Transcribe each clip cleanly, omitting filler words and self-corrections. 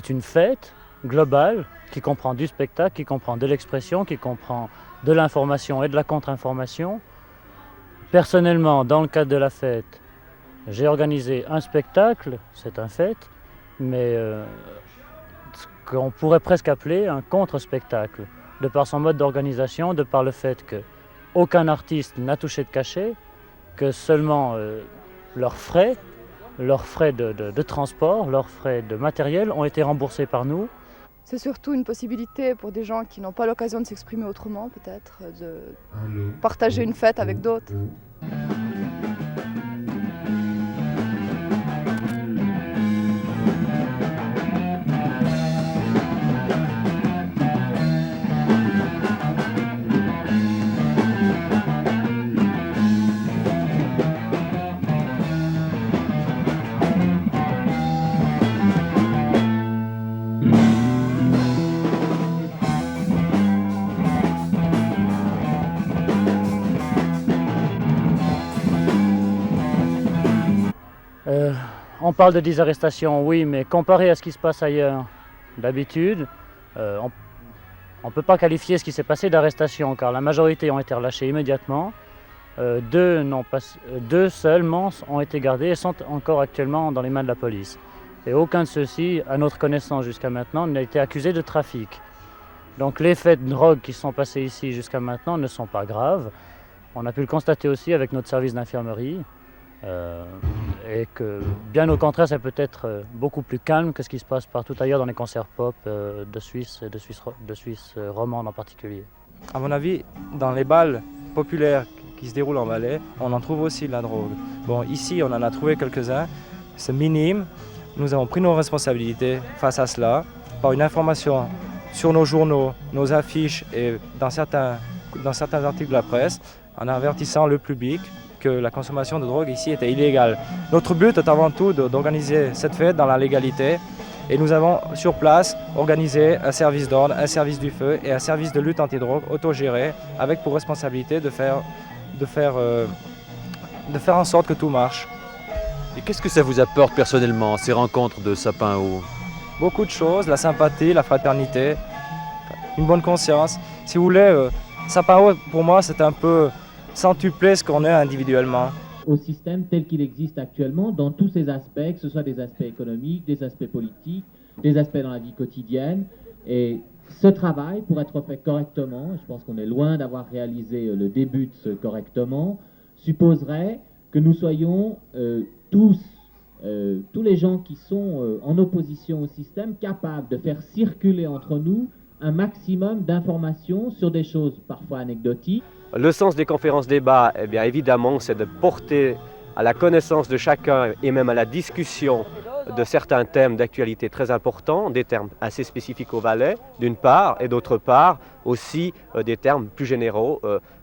c'est une fête globale qui comprend du spectacle, qui comprend de l'expression, qui comprend de l'information et de la contre-information. Personnellement, dans le cadre de la fête, j'ai organisé un spectacle, c'est un fait, mais ce qu'on pourrait presque appeler un contre-spectacle, de par son mode d'organisation, de par le fait qu'aucun artiste n'a touché de cachet, que seulement leurs frais de transport, leurs frais de matériel ont été remboursés par nous. C'est surtout une possibilité pour des gens qui n'ont pas l'occasion de s'exprimer autrement, peut-être, de partager une fête avec d'autres. On parle de désarrestation, oui, mais comparé à ce qui se passe ailleurs, d'habitude, on ne peut pas qualifier ce qui s'est passé d'arrestation, car la majorité ont été relâchés immédiatement. Deux seulement ont été gardés et sont encore actuellement dans les mains de la police. Et aucun de ceux-ci, à notre connaissance jusqu'à maintenant, n'a été accusé de trafic. Donc les faits de drogue qui sont passés ici jusqu'à maintenant ne sont pas graves. On a pu le constater aussi avec notre service d'infirmerie. Et que bien au contraire, ça peut être beaucoup plus calme que ce qui se passe partout ailleurs dans les concerts pop de Suisse romande en particulier. À mon avis, dans les bals populaires qui se déroulent en Valais, on en trouve aussi de la drogue. Bon, ici, on en a trouvé quelques-uns, c'est minime. Nous avons pris nos responsabilités face à cela, par une information sur nos journaux, nos affiches et dans certains articles de la presse, en avertissant le public que la consommation de drogue ici était illégale. Notre but est avant tout d'organiser cette fête dans la légalité et nous avons sur place organisé un service d'ordre, un service du feu et un service de lutte anti-drogue autogéré avec pour responsabilité de faire en sorte que tout marche. Et qu'est-ce que ça vous apporte personnellement, ces rencontres de sapin haut? Beaucoup de choses, la sympathie, la fraternité, une bonne conscience. Si vous voulez, sapin haut pour moi c'est un peu centupler ce qu'on est individuellement. Au système tel qu'il existe actuellement, dans tous ses aspects, que ce soit des aspects économiques, des aspects politiques, des aspects dans la vie quotidienne. Et ce travail, pour être fait correctement, je pense qu'on est loin d'avoir réalisé le début de ce correctement, supposerait que nous soyons tous les gens qui sont en opposition au système, capables de faire circuler entre nous un maximum d'informations sur des choses parfois anecdotiques. Le sens des conférences-débats, eh bien, évidemment, c'est de porter à la connaissance de chacun et même à la discussion de certains thèmes d'actualité très importants, des termes assez spécifiques au Valais, d'une part, et d'autre part, aussi des termes plus généraux,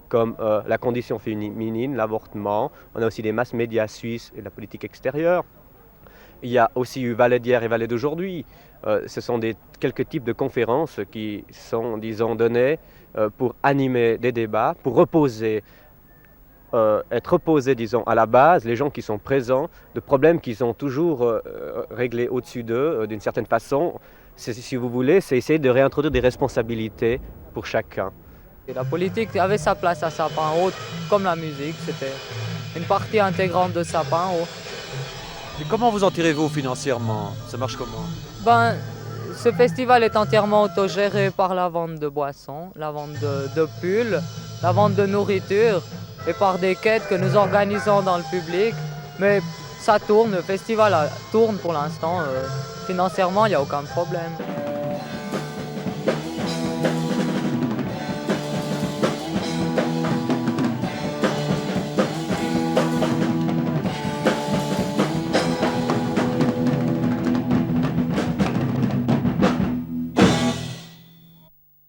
comme la condition féminine, l'avortement. On a aussi les masses médias suisses et la politique extérieure. Il y a aussi eu Valais d'hier et Valais d'aujourd'hui. Ce sont quelques types de conférences qui sont, disons, données pour animer des débats, pour être reposés, disons, à la base, les gens qui sont présents, de problèmes qui sont toujours réglés au-dessus d'eux, d'une certaine façon. Si vous voulez, c'est essayer de réintroduire des responsabilités pour chacun. Et la politique avait sa place à Sapin Haut, comme la musique, c'était une partie intégrante de Sapin Haut. Et comment vous en tirez-vous financièrement? Ça marche comment? Ce festival est entièrement autogéré par la vente de boissons, la vente de pulls, la vente de nourriture et par des quêtes que nous organisons dans le public. Mais ça tourne, le festival tourne pour l'instant. Financièrement, il n'y a aucun problème.